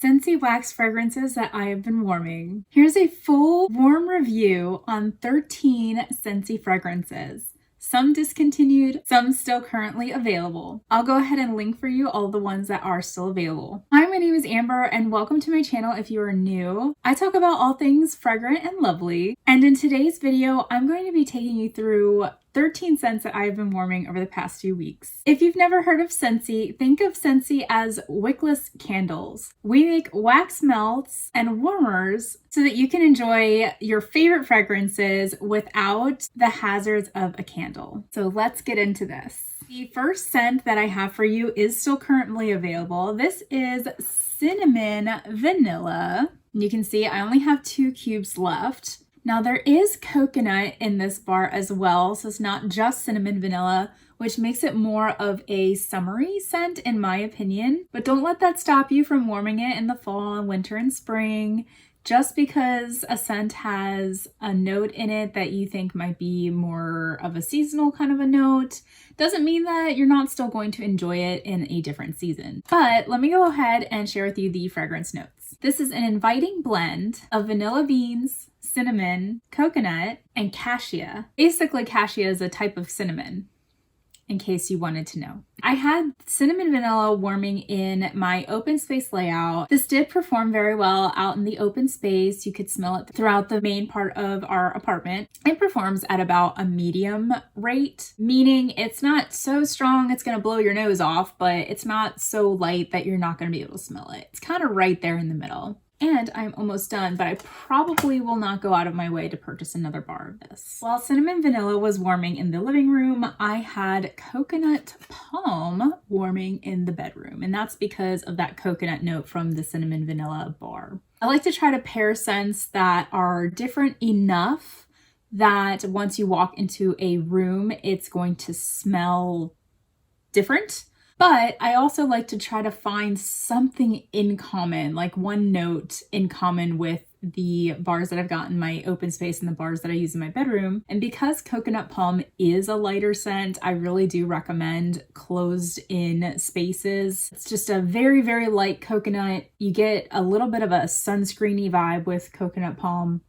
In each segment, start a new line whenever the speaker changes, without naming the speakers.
Scentsy Wax fragrances that I have been warming. Here's a full warm review on 13 Scentsy fragrances. Some discontinued, some still currently available. I'll go ahead and link for you all the ones that are still available. Hi, my name is Amber and welcome to my channel if you are new. I talk about all things fragrant and lovely, and in today's video, I'm going to be taking you through 13 scents that I've been warming over the past few weeks. If you've never heard of Scentsy, think of Scentsy as wickless candles. We make wax melts and warmers so that you can enjoy your favorite fragrances without the hazards of a candle. So let's get into this. The first scent that I have for you is still currently available. This is Cinnamon Vanilla. You can see I only have 2 cubes left. Now there is coconut in this bar as well, so it's not just cinnamon vanilla, which makes it more of a summery scent in my opinion. But don't let that stop you from warming it in the fall and winter and spring. Just because a scent has a note in it that you think might be more of a seasonal kind of a note, doesn't mean that you're not still going to enjoy it in a different season. But let me go ahead and share with you the fragrance notes. This is an inviting blend of vanilla beans, cinnamon, coconut, and cassia. Basically, cassia is a type of cinnamon, in case you wanted to know. I had cinnamon vanilla warming in my open space layout. This did perform very well out in the open space. You could smell it throughout the main part of our apartment. It performs at about a medium rate, meaning it's not so strong it's gonna blow your nose off, but it's not so light that you're not gonna be able to smell it. It's kind of right there in the middle. And I'm almost done, but I probably will not go out of my way to purchase another bar of this. While cinnamon vanilla was warming in the living room, I had coconut palm warming in the bedroom. And that's because of that coconut note from the cinnamon vanilla bar. I like to try to pair scents that are different enough that once you walk into a room, it's going to smell different. But I also like to try to find something in common, like one note in common with the bars that I've got in my open space and the bars that I use in my bedroom. And because coconut palm is a lighter scent, I really do recommend closed in spaces. It's just a very, very light coconut. You get a little bit of a sunscreeny vibe with coconut palm.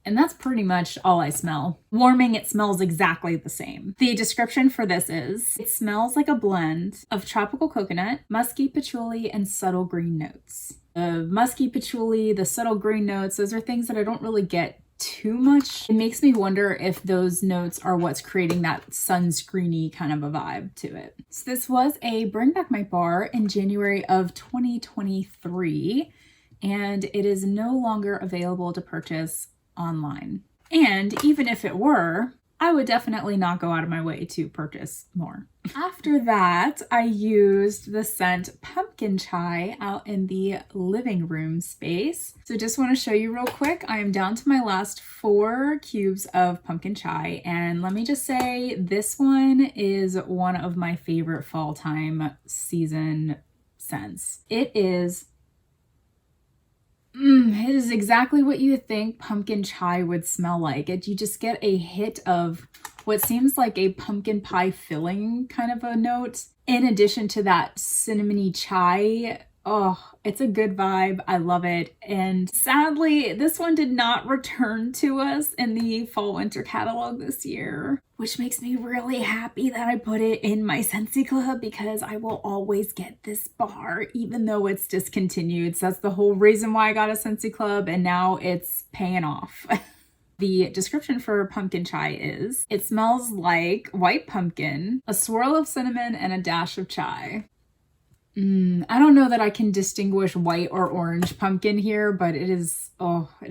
And that's pretty much all I smell. Warming, it smells exactly the same. The description for this is, it smells like a blend of tropical coconut, musky patchouli, and subtle green notes. The musky patchouli, the subtle green notes, those are things that I don't really get too much. It makes me wonder if those notes are what's creating that sunscreeny kind of a vibe to it. So this was a Bring Back My Bar in January of 2023, and it is no longer available to purchase online. And even if it were, I would definitely not go out of my way to purchase more. After that, I used the scent Pumpkin Chai out in the living room space. So just want to show you real quick, I am down to my last 4 cubes of Pumpkin Chai. And let me just say, this one is one of my favorite fall time season scents. It is exactly what you think pumpkin chai would smell like. You just get a hit of what seems like a pumpkin pie filling kind of a note, in addition to that cinnamony chai. Oh, it's a good vibe. I love it. And sadly, this one did not return to us in the fall winter catalog this year, which makes me really happy that I put it in my Scentsy Club, because I will always get this bar even though it's discontinued. So that's the whole reason why I got a Scentsy Club, and now it's paying off. The description for pumpkin chai is, it smells like white pumpkin, a swirl of cinnamon, and a dash of chai. I don't know that I can distinguish white or orange pumpkin here, but it is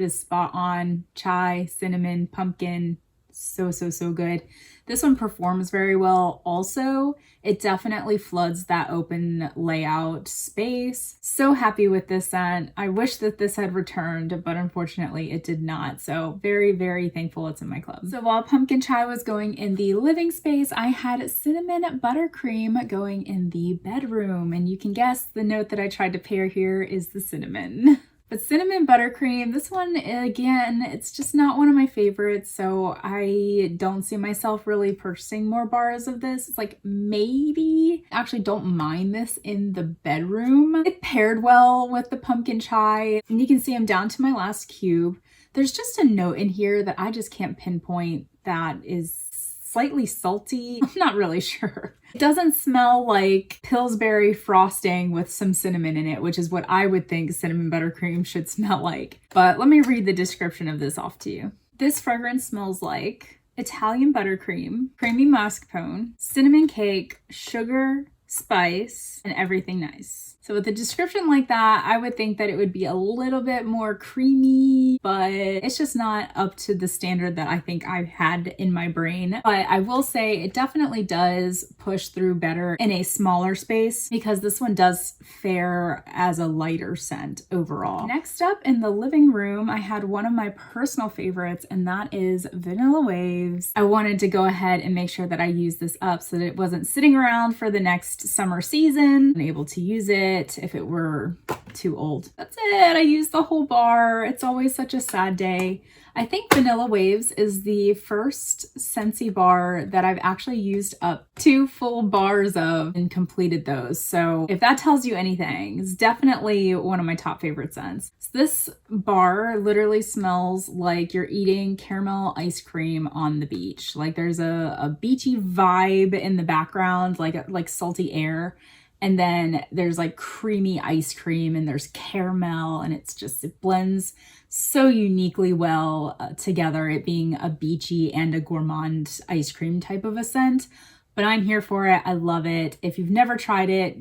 spot on. Chai, cinnamon, pumpkin, so good. This one performs very well also. It definitely floods that open layout space. So happy with this scent. I wish that this had returned, but unfortunately it did not. So very, very thankful it's in my club. So while pumpkin chai was going in the living space, I had cinnamon buttercream going in the bedroom. And you can guess the note that I tried to pair here is the cinnamon. But cinnamon buttercream, this one, again, it's just not one of my favorites, so I don't see myself really purchasing more bars of this. It's like maybe, actually don't mind this in the bedroom. It paired well with the pumpkin chai, and you can see I'm down to my last cube. There's just a note in here that I just can't pinpoint that is slightly salty. I'm not really sure. It doesn't smell like Pillsbury frosting with some cinnamon in it, which is what I would think cinnamon buttercream should smell like. But let me read the description of this off to you. This fragrance smells like Italian buttercream, creamy mascarpone, cinnamon cake, sugar, spice, and everything nice. So with a description like that, I would think that it would be a little bit more creamy, but it's just not up to the standard that I think I've had in my brain. But I will say it definitely does push through better in a smaller space because this one does fare as a lighter scent overall. Next up in the living room, I had one of my personal favorites, and that is Vanilla Waves. I wanted to go ahead and make sure that I used this up so that it wasn't sitting around for the next summer season and able to use it if it were too old. That's it. I used the whole bar. It's always such a sad day. I think Vanilla Waves is the first Scentsy bar that I've actually used up 2 full bars of and completed those. So if that tells you anything, it's definitely one of my top favorite scents. So this bar literally smells like you're eating caramel ice cream on the beach. Like there's a beachy vibe in the background, like salty air. And then there's like creamy ice cream and there's caramel, and it blends so uniquely well together, it being a beachy and a gourmand ice cream type of a scent. But I'm here for it. I love it. If you've never tried it,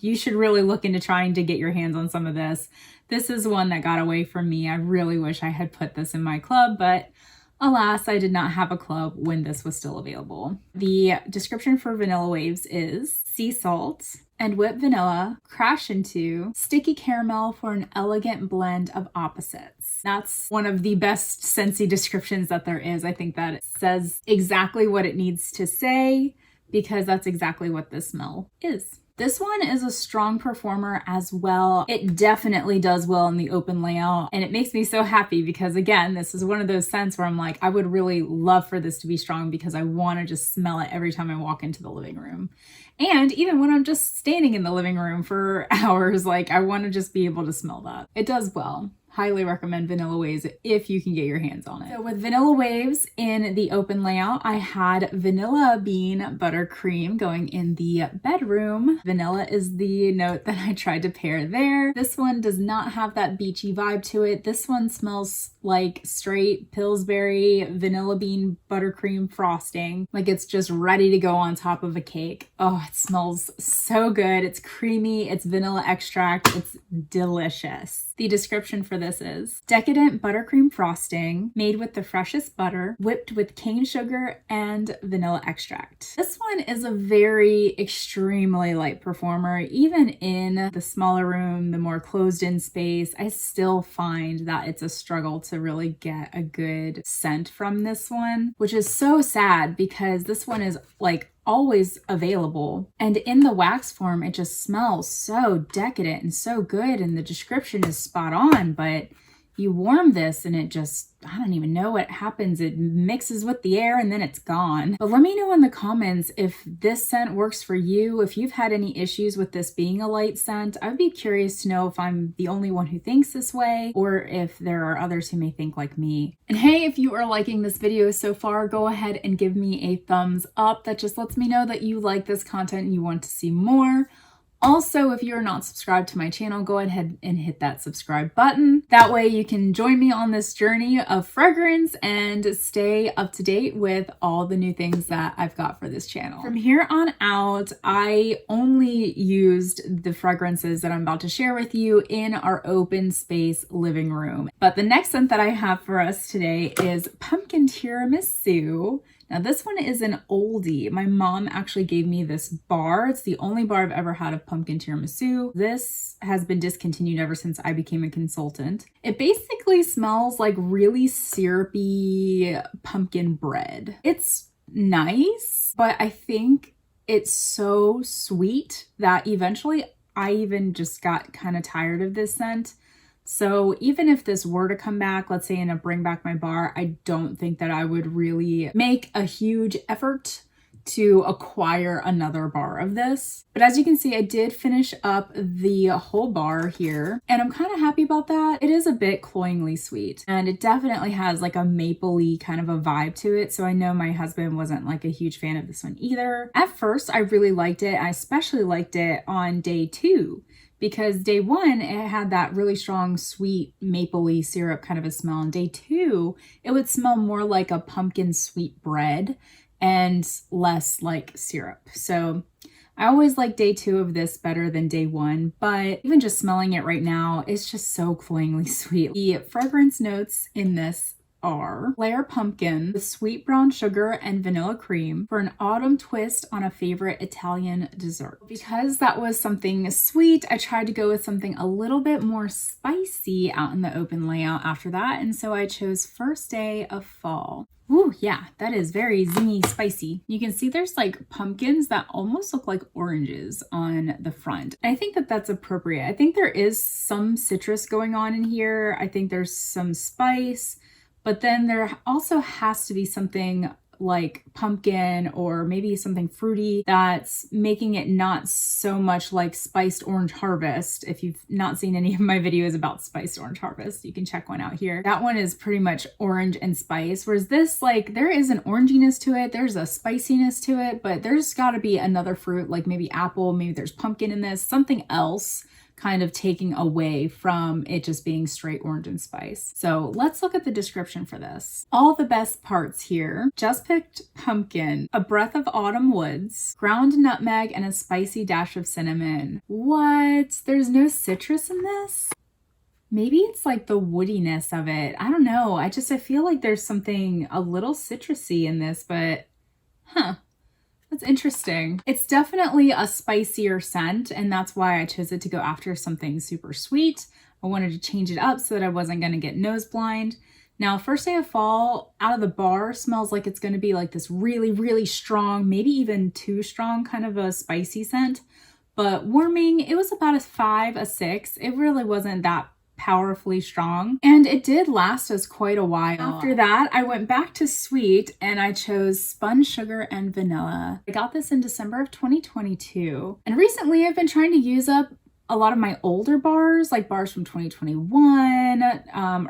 you should really look into trying to get your hands on some of this. This is one that got away from me. I really wish I had put this in my club, but alas, I did not have a club when this was still available. The description for Vanilla Waves is sea salt and whipped vanilla crash into sticky caramel for an elegant blend of opposites. That's one of the best Scentsy descriptions that there is. I think that it says exactly what it needs to say because that's exactly what this smell is. This one is a strong performer as well. It definitely does well in the open layout, and it makes me so happy because, again, this is one of those scents where I'm like, I would really love for this to be strong because I want to just smell it every time I walk into the living room. And even when I'm just standing in the living room for hours, like I want to just be able to smell that. It does well. Highly recommend Vanilla Waves if you can get your hands on it. So with Vanilla Waves in the open layout, I had Vanilla Bean Buttercream going in the bedroom. Vanilla is the note that I tried to pair there. This one does not have that beachy vibe to it. This one smells like straight Pillsbury Vanilla Bean Buttercream frosting. Like it's just ready to go on top of a cake. Oh, it smells so good. It's creamy, it's vanilla extract, it's delicious. The description for this is decadent buttercream frosting made with the freshest butter, whipped with cane sugar and vanilla extract. This one is a very extremely light performer. Even in the smaller room, the more closed in space, I still find that it's a struggle to really get a good scent from this one, which is so sad because this one is like always available, and in the wax form it just smells so decadent and so good, and the description is spot on, but you warm this and it just, I don't even know what happens. It mixes with the air and then it's gone. But let me know in the comments if this scent works for you, if you've had any issues with this being a light scent. I'd be curious to know if I'm the only one who thinks this way or if there are others who may think like me. And hey, if you are liking this video so far, go ahead and give me a thumbs up. That just lets me know that you like this content and you want to see more. Also, if you're not subscribed to my channel, go ahead and hit that subscribe button. That way you can join me on this journey of fragrance and stay up to date with all the new things that I've got for this channel. From here on out, I only used the fragrances that I'm about to share with you in our open space living room. But the next scent that I have for us today is Pumpkin Tiramisu. Now this one is an oldie. My mom actually gave me this bar. It's the only bar I've ever had of pumpkin tiramisu. This has been discontinued ever since I became a consultant. It basically smells like really syrupy pumpkin bread. It's nice, but I think it's so sweet that eventually I even just got kind of tired of this scent. So even if this were to come back, let's say in a bring back my bar, I don't think that I would really make a huge effort to acquire another bar of this. But as you can see, I did finish up the whole bar here, and I'm kind of happy about that. It is a bit cloyingly sweet, and it definitely has like a mapley kind of a vibe to it. So I know my husband wasn't like a huge fan of this one either. At first, I really liked it. I especially liked it on day 2. Because day 1, it had that really strong, sweet, mapley syrup kind of a smell. And day 2, it would smell more like a pumpkin sweet bread and less like syrup. So I always like day 2 of this better than day 1, but even just smelling it right now, it's just so cloyingly sweet. The fragrance notes in this are layer pumpkin with sweet brown sugar and vanilla cream for an autumn twist on a favorite Italian dessert. Because that was something sweet, I tried to go with something a little bit more spicy out in the open layout after that, and so I chose First Day of Fall. Ooh, yeah, that is very zingy spicy. You can see there's like pumpkins that almost look like oranges on the front. And I think that that's appropriate. I think there is some citrus going on in here. I think there's some spice. But then there also has to be something like pumpkin or maybe something fruity that's making it not so much like spiced orange harvest. If you've not seen any of my videos about spiced orange harvest, you can check one out here. That one is pretty much orange and spice, whereas this, like, there is an oranginess to it, there's a spiciness to it, but there's got to be another fruit, like maybe apple, maybe there's pumpkin in this, something else kind of taking away from it just being straight orange and spice. So let's look at the description for this. All the best parts here: just picked pumpkin, a breath of autumn woods, ground nutmeg, and a spicy dash of cinnamon. What? There's no citrus in this? Maybe it's like the woodiness of it. I don't know. I feel like there's something a little citrusy in this, but that's interesting. It's definitely a spicier scent, and that's why I chose it to go after something super sweet. I wanted to change it up so that I wasn't going to get nose blind. Now, First Day of Fall out of the bar smells like it's going to be like this really, really strong, maybe even too strong kind of a spicy scent. But warming, it was about a 5, a 6. It really wasn't that powerfully strong, and it did last us quite a while. After that, I went back to sweet and I chose Spun Sugar and Vanilla. I got this in December of 2022, and recently I've been trying to use up a lot of my older bars, like bars from 2021,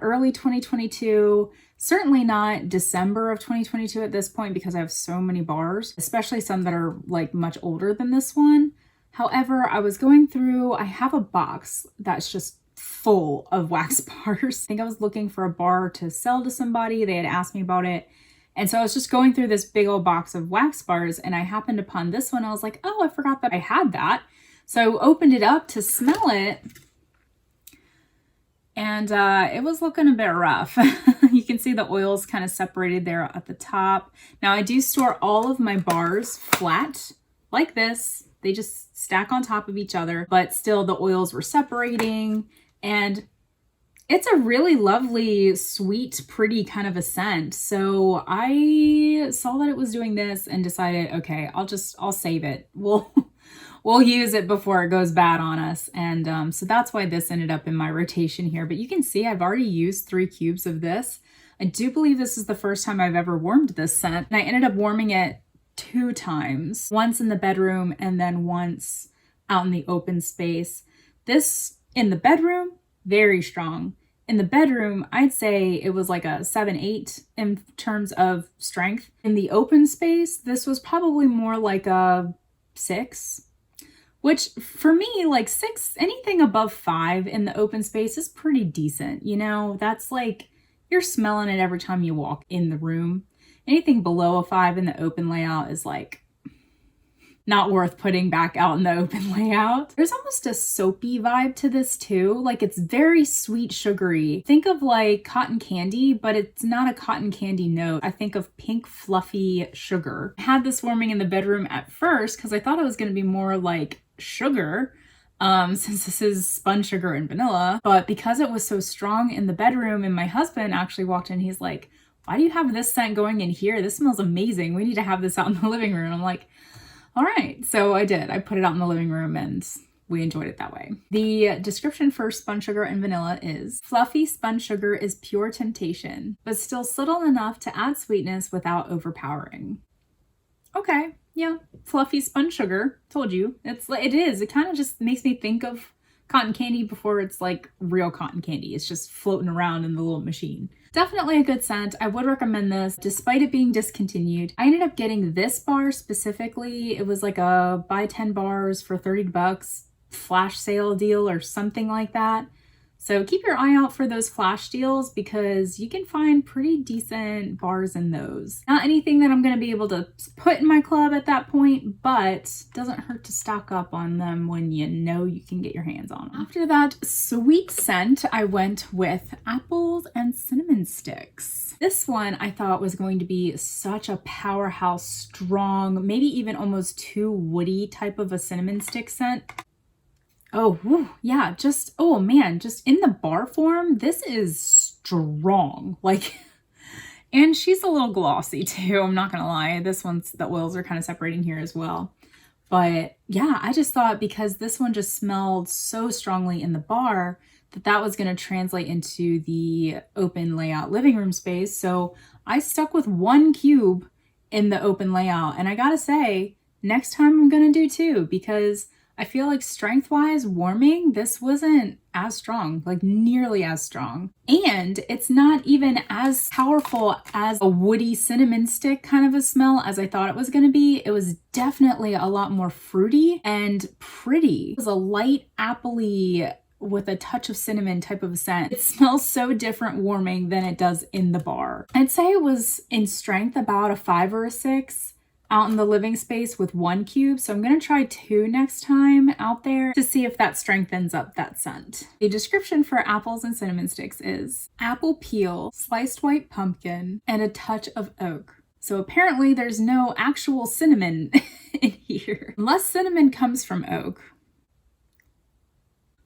early 2022, certainly not December of 2022 at this point because I have so many bars, especially some that are like much older than this one. However, I was going through, I have a box that's just full of wax bars. I think I was looking for a bar to sell to somebody. They had asked me about it. And so I was just going through this big old box of wax bars, and I happened upon this one. I was like, oh, I forgot that I had that. So I opened it up to smell it, and it was looking a bit rough. You can see the oils kind of separated there at the top. Now I do store all of my bars flat like this. They just stack on top of each other, but still the oils were separating. And it's a really lovely, sweet, pretty kind of a scent. So I saw that it was doing this and decided, okay, I'll save it. We'll use it before it goes bad on us. And so that's why this ended up in my rotation here. But you can see I've already used 3 cubes of this. I do believe this is the first time I've ever warmed this scent. And I ended up warming it 2 times, once in the bedroom and then once out in the open space. This in the bedroom, very strong. In the bedroom, I'd say it was like a 7-8 in terms of strength. In the open space, this was probably more like a 6, which for me, like 6, anything above 5 in the open space is pretty decent. You know, that's like, you're smelling it every time you walk in the room. Anything below a 5 in the open layout is like not worth putting back out in the open layout. There's almost a soapy vibe to this too. Like, it's very sweet, sugary. Think of like cotton candy, but it's not a cotton candy note. I think of pink, fluffy sugar. I had this warming in the bedroom at first because I thought it was going to be more like sugar, since this is spun sugar and vanilla. But because it was so strong in the bedroom and my husband actually walked in, he's like, why do you have this scent going in here? This smells amazing. We need to have this out in the living room. I'm like, all right. So I did. I put it out in the living room and we enjoyed it that way. The description for spun sugar and vanilla is, fluffy spun sugar is pure temptation, but still subtle enough to add sweetness without overpowering. Okay, yeah, fluffy spun sugar. Told you. It is. It kind of just makes me think of cotton candy before it's like real cotton candy. It's just floating around in the little machine. Definitely a good scent. I would recommend this despite it being discontinued. I ended up getting this bar specifically. It was like a buy 10 bars for 30 bucks flash sale deal or something like that. So keep your eye out for those flash deals because you can find pretty decent bars in those. Not anything that I'm going to be able to put in my club at that point, but doesn't hurt to stock up on them when you know you can get your hands on them. After that sweet scent, I went with apples and cinnamon sticks. This one I thought was going to be such a powerhouse, strong, maybe even almost too woody type of a cinnamon stick scent. Oh, whew, yeah, oh man, just in the bar form, this is strong. Like, and she's a little glossy too, I'm not gonna lie. The oils are kind of separating here as well. But yeah, I just thought because this one just smelled so strongly in the bar that was gonna translate into the open layout living room space. So I stuck with 1 cube in the open layout. And I gotta say, next time I'm gonna do 2 because I feel like strength-wise, warming, this wasn't as strong, like nearly as strong. And it's not even as powerful as a woody cinnamon stick kind of a smell as I thought it was gonna be. It was definitely a lot more fruity and pretty. It was a light appley with a touch of cinnamon type of a scent. It smells so different warming than it does in the bar. I'd say it was in strength about a 5 or a 6. Out in the living space with 1 cube. So I'm going to try 2 next time out there to see if that strengthens up that scent. The description for apples and cinnamon sticks is apple peel, sliced white pumpkin, and a touch of oak. So apparently there's no actual cinnamon in here, unless cinnamon comes from oak.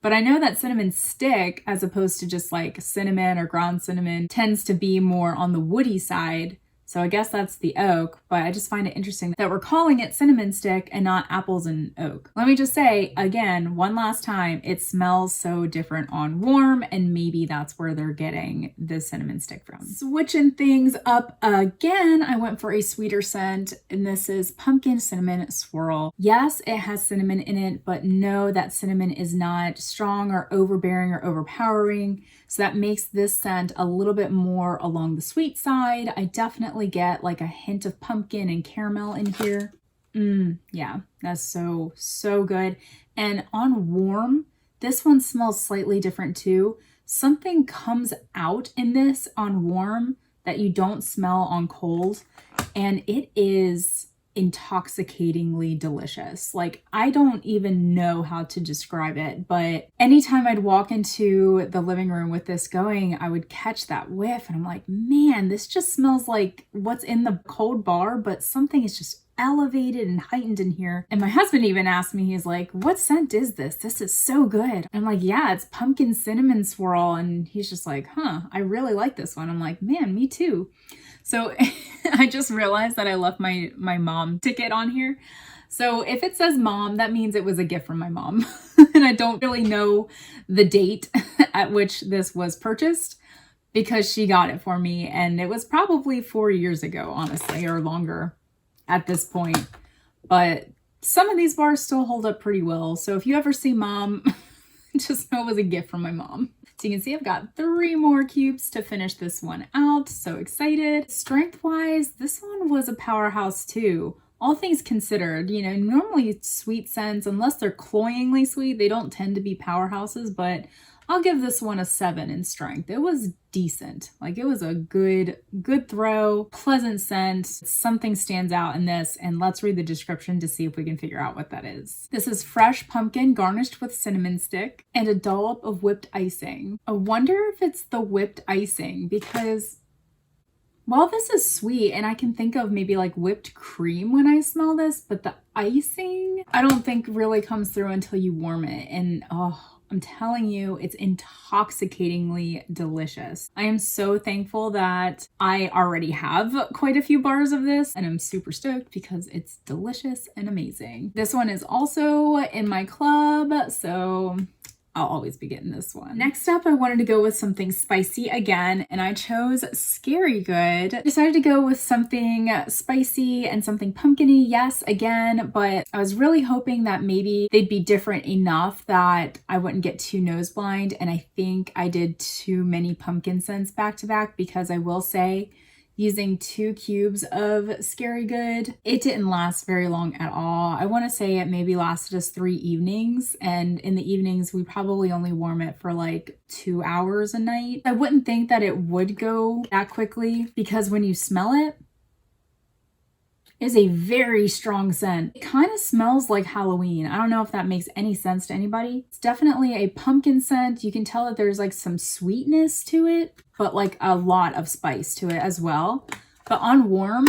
But I know that cinnamon stick, as opposed to just like cinnamon or ground cinnamon, tends to be more on the woody side. So I guess that's the oak, but I just find it interesting that we're calling it cinnamon stick and not apples and oak. Let me just say, again, one last time, it smells so different on warm, and maybe that's where they're getting the cinnamon stick from. Switching things up again, I went for a sweeter scent, and this is Pumpkin Cinnamon Swirl. Yes, it has cinnamon in it, but no, that cinnamon is not strong or overbearing or overpowering. So that makes this scent a little bit more along the sweet side. I definitely get like a hint of pumpkin and caramel in here. Yeah, that's so good. And on warm, this one smells slightly different too. Something comes out in this on warm that you don't smell on cold, and it is intoxicatingly delicious. Like, I don't even know how to describe it, but anytime I'd walk into the living room with this going, I would catch that whiff and I'm like, man, this just smells like what's in the cold bar, but something is just elevated and heightened in here. And my husband even asked me, he's like, what scent is this? This is so good. I'm like, yeah, it's pumpkin cinnamon swirl. And he's just like, huh, I really like this one. I'm like, man, me too. So I just realized that I left my mom ticket on here. So if it says mom, that means it was a gift from my mom. And I don't really know the date at which this was purchased because she got it for me. And it was probably 4 years ago, honestly, or longer at this point. But some of these bars still hold up pretty well. So if you ever see mom, just know it was a gift from my mom. So you can see I've got 3 more cubes to finish this one out. So excited. Strength-wise, this one was a powerhouse too. All things considered, you know, normally sweet scents, unless they're cloyingly sweet, they don't tend to be powerhouses, but I'll give this one a 7 in strength. It was decent. Like, it was a good throw, pleasant scent. Something stands out in this, and let's read the description to see if we can figure out what that is. This is fresh pumpkin garnished with cinnamon stick and a dollop of whipped icing. I wonder if it's the whipped icing because while this is sweet and I can think of maybe like whipped cream when I smell this, but the icing I don't think really comes through until you warm it. And oh I'm telling you, it's intoxicatingly delicious. I am so thankful that I already have quite a few bars of this, and I'm super stoked because it's delicious and amazing. This one is also in my club, so I'll always be getting this one. Next up, I wanted to go with something spicy again, and I chose Scary Good. I decided to go with something spicy and something pumpkin-y, yes, again, but I was really hoping that maybe they'd be different enough that I wouldn't get too nose blind, and I think I did too many pumpkin scents back to back, because I will say, using 2 cubes of Scary Good, it didn't last very long at all. I want to say it maybe lasted us 3 evenings, and in the evenings we probably only warm it for like 2 hours a night. I wouldn't think that it would go that quickly, because when you smell it, is a very strong scent. It kind of smells like Halloween. I don't know if that makes any sense to anybody. It's definitely a pumpkin scent. You can tell that there's like some sweetness to it, but like a lot of spice to it as well. But on warm,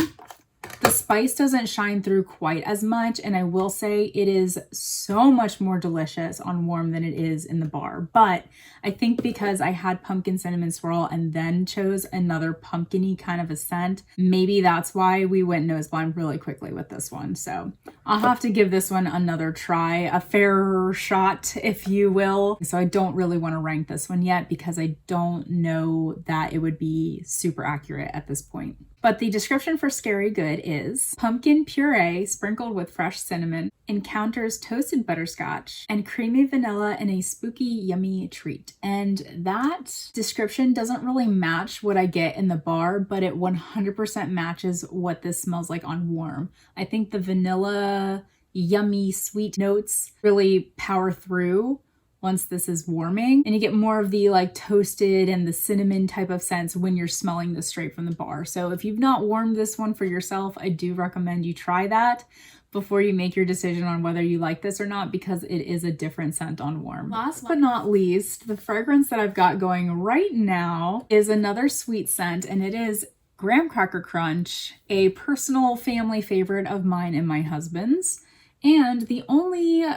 the spice doesn't shine through quite as much, and I will say it is so much more delicious on warm than it is in the bar. But I think because I had pumpkin cinnamon swirl and then chose another pumpkin-y kind of a scent, maybe that's why we went nose blind really quickly with this one. So I'll have to give this one another try, a fair shot, if you will. So I don't really want to rank this one yet, because I don't know that it would be super accurate at this point. But the description for Scary Good is: pumpkin puree sprinkled with fresh cinnamon encounters toasted butterscotch and creamy vanilla in a spooky, yummy treat. And that description doesn't really match what I get in the bar, but it 100% matches what this smells like on warm. I think the vanilla, yummy, sweet notes really power through once this is warming, and you get more of the like toasted and the cinnamon type of scents when you're smelling this straight from the bar. So if you've not warmed this one for yourself, I do recommend you try that before you make your decision on whether you like this or not, because it is a different scent on warm. Last but not least, the fragrance that I've got going right now is another sweet scent, and it is Graham Cracker Crunch, a personal family favorite of mine and my husband's, and the only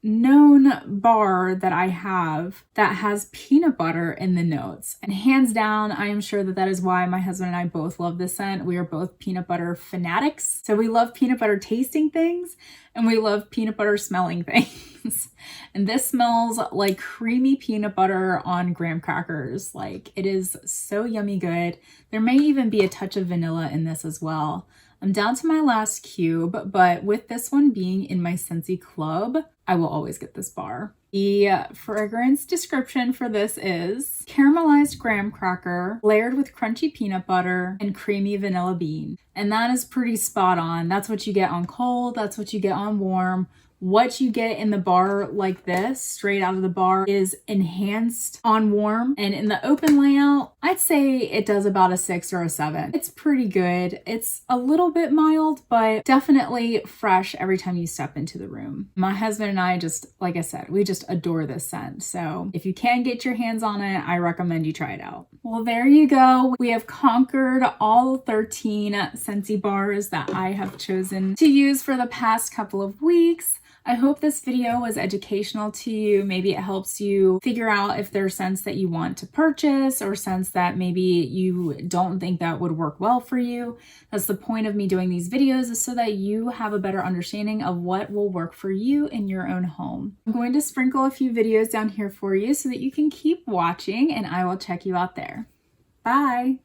known bar that I have that has peanut butter in the notes. And hands down, I am sure that that is why my husband and I both love this scent. We are both peanut butter fanatics. So we love peanut butter tasting things, and we love peanut butter smelling things. And this smells like creamy peanut butter on graham crackers. Like, it is so yummy good. There may even be a touch of vanilla in this as well. I'm down to my last cube, but with this one being in my Scentsy club, I will always get this bar. The fragrance description for this is caramelized graham cracker layered with crunchy peanut butter and creamy vanilla bean. And that is pretty spot on. That's what you get on cold. That's what you get on warm. What you get in the bar like this, straight out of the bar, is enhanced on warm. And in the open layout, I'd say it does about a 6 or a 7. It's pretty good. It's a little bit mild, but definitely fresh every time you step into the room. My husband and I just, like I said, we just adore this scent. So if you can get your hands on it, I recommend you try it out. Well, there you go. We have conquered all 13 Scentsy bars that I have chosen to use for the past couple of weeks. I hope this video was educational to you. Maybe it helps you figure out if there are scents that you want to purchase, or scents that maybe you don't think that would work well for you. That's the point of me doing these videos, is so that you have a better understanding of what will work for you in your own home. I'm going to sprinkle a few videos down here for you so that you can keep watching, and I will check you out there. Bye!